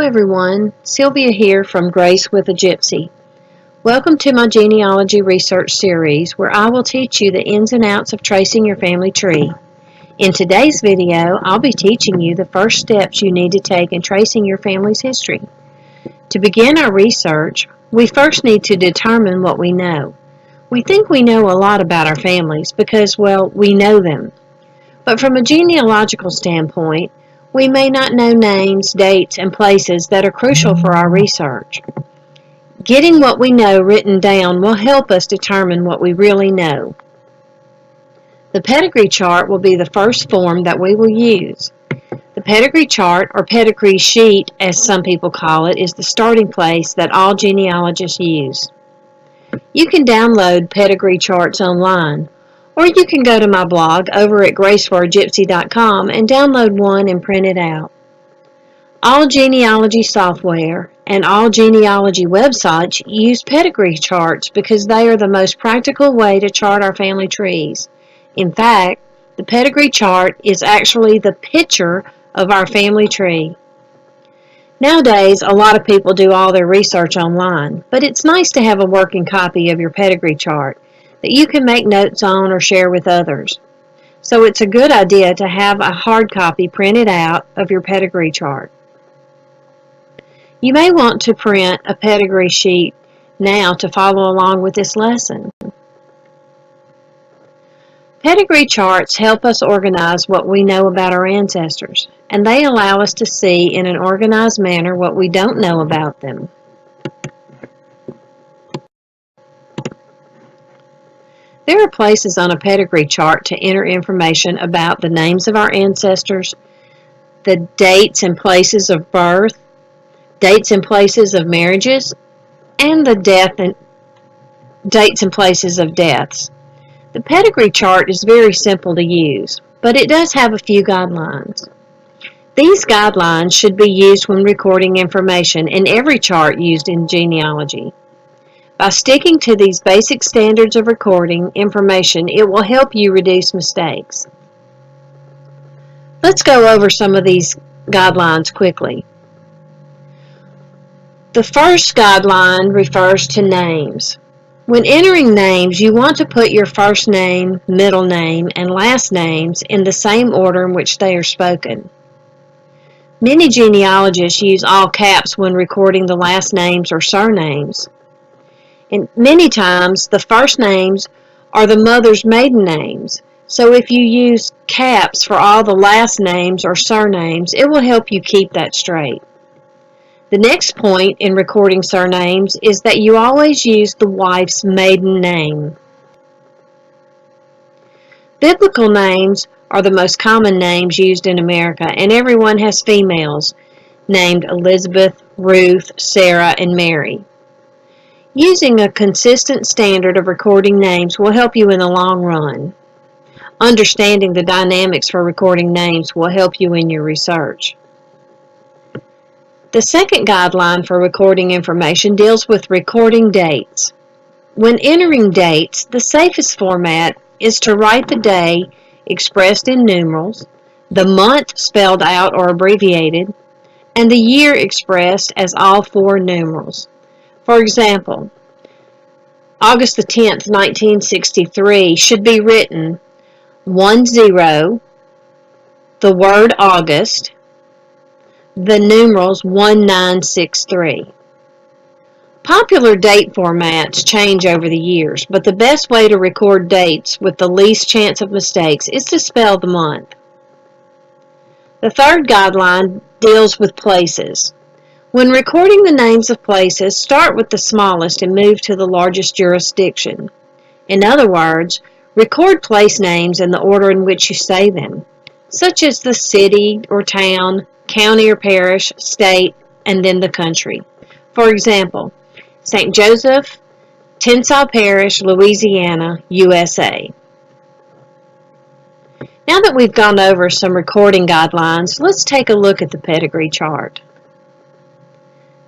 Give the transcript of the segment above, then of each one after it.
everyone, Sylvia here from Grace with a Gypsy. Welcome to my genealogy research series where I will teach you the ins and outs of tracing your family tree. In today's video, I'll be teaching you the first steps you need to take in tracing your family's history. To begin our research, we first need to determine what we know. We think we know a lot about our families because, well, we know them. But from a genealogical standpoint, we may not know names, dates, and places that are crucial for our research. Getting what we know written down will help us determine what we really know. The pedigree chart will be the first form that we will use. The pedigree chart, or pedigree sheet as some people call it, is the starting place that all genealogists use. You can download pedigree charts online, or you can go to my blog over at graceforagypsy.com and download one and print it out. All genealogy software and all genealogy websites use pedigree charts because they are the most practical way to chart our family trees. In fact, the pedigree chart is actually the picture of our family tree. Nowadays, a lot of people do all their research online, but it's nice to have a working copy of your pedigree chart that you can make notes on or share with others. So it's a good idea to have a hard copy printed out of your pedigree chart. You may want to print a pedigree sheet now to follow along with this lesson. Pedigree charts help us organize what we know about our ancestors, and they allow us to see in an organized manner what we don't know about them. There are places on a pedigree chart to enter information about the names of our ancestors, the dates and places of birth, dates and places of marriages, and the dates and places of deaths. The pedigree chart is very simple to use, but it does have a few guidelines. These guidelines should be used when recording information in every chart used in genealogy. By sticking to these basic standards of recording information, it will help you reduce mistakes. Let's go over some of these guidelines quickly. The first guideline refers to names. When entering names, you want to put your first name, middle name, and last names in the same order in which they are spoken. Many genealogists use all caps when recording the last names or surnames. And many times, the first names are the mother's maiden names. So if you use caps for all the last names or surnames, it will help you keep that straight. The next point in recording surnames is that you always use the wife's maiden name. Biblical names are the most common names used in America, and everyone has females named Elizabeth, Ruth, Sarah, and Mary. Using a consistent standard of recording names will help you in the long run. Understanding the dynamics for recording names will help you in your research. The second guideline for recording information deals with recording dates. When entering dates, the safest format is to write the day expressed in numerals, the month spelled out or abbreviated, and the year expressed as all four numerals. For example, August the 10th, 1963 should be written 10, the word August, the numerals 1963. Popular date formats change over the years, but the best way to record dates with the least chance of mistakes is to spell the month. The third guideline deals with places. When recording the names of places, start with the smallest and move to the largest jurisdiction. In other words, record place names in the order in which you say them, such as the city or town, county or parish, state, and then the country. For example, St. Joseph, Tensile Parish, Louisiana, USA. Now that we've gone over some recording guidelines, let's take a look at the pedigree chart.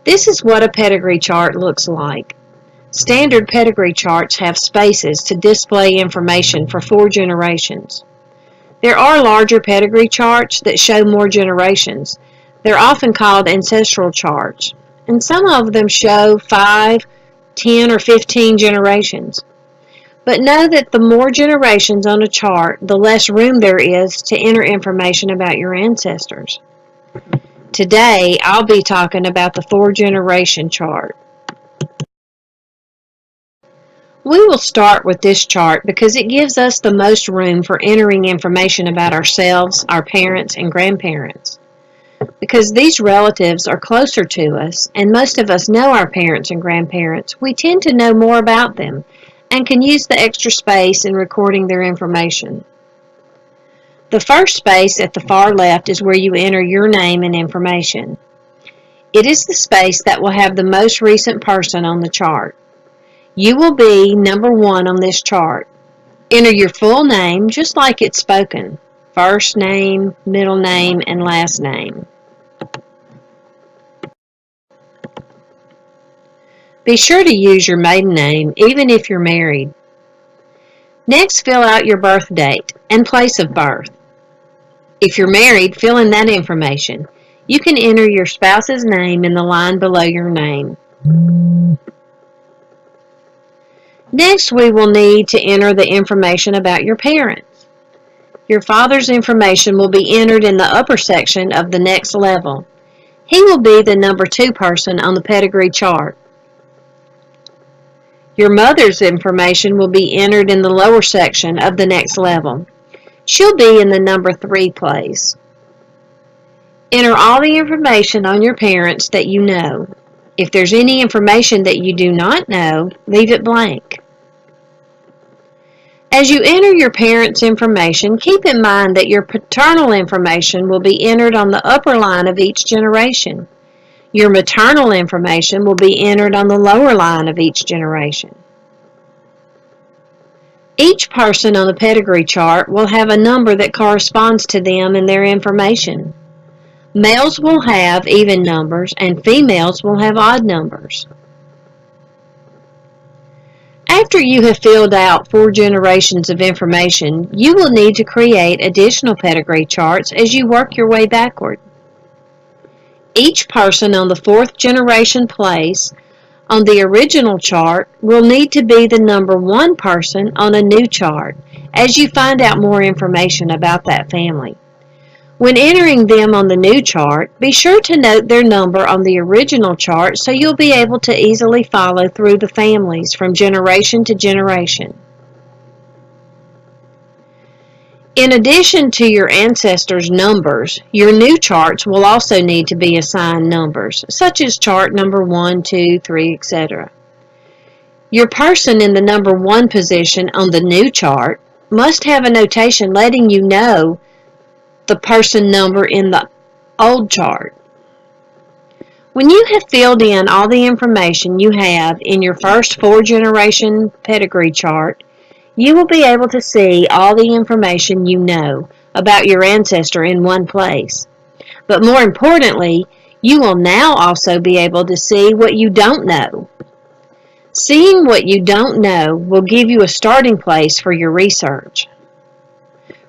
This is what a pedigree chart looks like. Standard pedigree charts have spaces to display information for 4 generations. There are larger pedigree charts that show more generations, They're often called ancestral charts, and some of them show 5, 10, or 15 generations. But know that the more generations on a chart, the less room there is to enter information about your ancestors. Today, I'll be talking about the 4-generation chart. We will start with this chart because it gives us the most room for entering information about ourselves, our parents, and grandparents. Because these relatives are closer to us, and most of us know our parents and grandparents, we tend to know more about them and can use the extra space in recording their information. The first space at the far left is where you enter your name and information. It is the space that will have the most recent person on the chart. You will be number 1 on this chart. Enter your full name just like it's spoken. First name, middle name, and last name. Be sure to use your maiden name even if you're married. Next, fill out your birth date and place of birth. If you're married, fill in that information. You can enter your spouse's name in the line below your name. Next, we will need to enter the information about your parents. Your father's information will be entered in the upper section of the next level. He will be the number 2 person on the pedigree chart. Your mother's information will be entered in the lower section of the next level. She'll be in the number 3 place. Enter all the information on your parents that you know. If there's any information that you do not know, leave it blank. As you enter your parents' information, keep in mind that your paternal information will be entered on the upper line of each generation. Your maternal information will be entered on the lower line of each generation. Each person on the pedigree chart will have a number that corresponds to them and their information. Males will have even numbers and females will have odd numbers. After you have filled out 4 generations of information, you will need to create additional pedigree charts as you work your way backward. Each person on the 4th generation place on the original chart will need to be the number 1 person on a new chart as you find out more information about that family. When entering them on the new chart, be sure to note their number on the original chart so you'll be able to easily follow through the families from generation to generation. In addition to your ancestors' numbers, your new charts will also need to be assigned numbers, such as chart number 1, 2, 3, etc. Your person in the number 1 position on the new chart must have a notation letting you know the person number in the old chart. When you have filled in all the information you have in your first 4-generation pedigree chart, you will be able to see all the information you know about your ancestor in one place. But more importantly, you will now also be able to see what you don't know. Seeing what you don't know will give you a starting place for your research.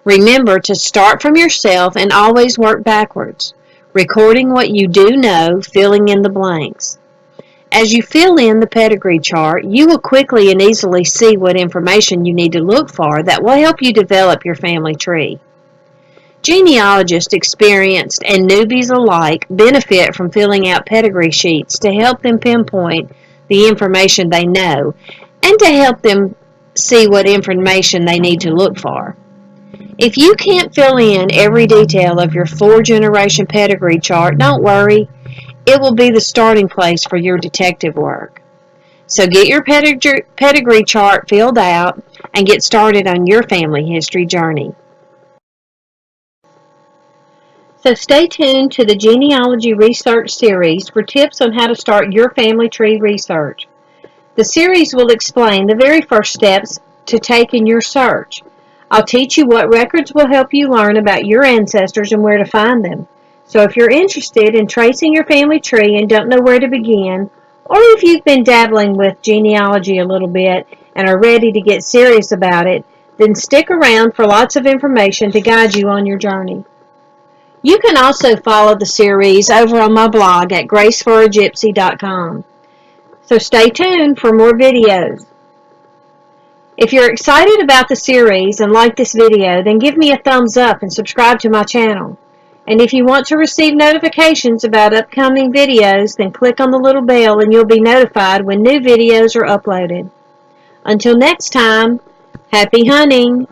Remember to start from yourself and always work backwards, recording what you do know, filling in the blanks. As you fill in the pedigree chart, you will quickly and easily see what information you need to look for that will help you develop your family tree. Genealogists, experienced and newbies alike, benefit from filling out pedigree sheets to help them pinpoint the information they know and to help them see what information they need to look for. If you can't fill in every detail of your 4-generation pedigree chart, don't worry. It will be the starting place for your detective work. So get your pedigree chart filled out and get started on your family history journey. So stay tuned to the Genealogy Research Series for tips on how to start your family tree research. The series will explain the very first steps to take in your search. I'll teach you what records will help you learn about your ancestors and where to find them. So if you're interested in tracing your family tree and don't know where to begin, or if you've been dabbling with genealogy a little bit and are ready to get serious about it, then stick around for lots of information to guide you on your journey. You can also follow the series over on my blog at graceforegypsy.com. So stay tuned for more videos. If you're excited about the series and like this video, then give me a thumbs up and subscribe to my channel. And if you want to receive notifications about upcoming videos, then click on the little bell and you'll be notified when new videos are uploaded. Until next time, happy hunting!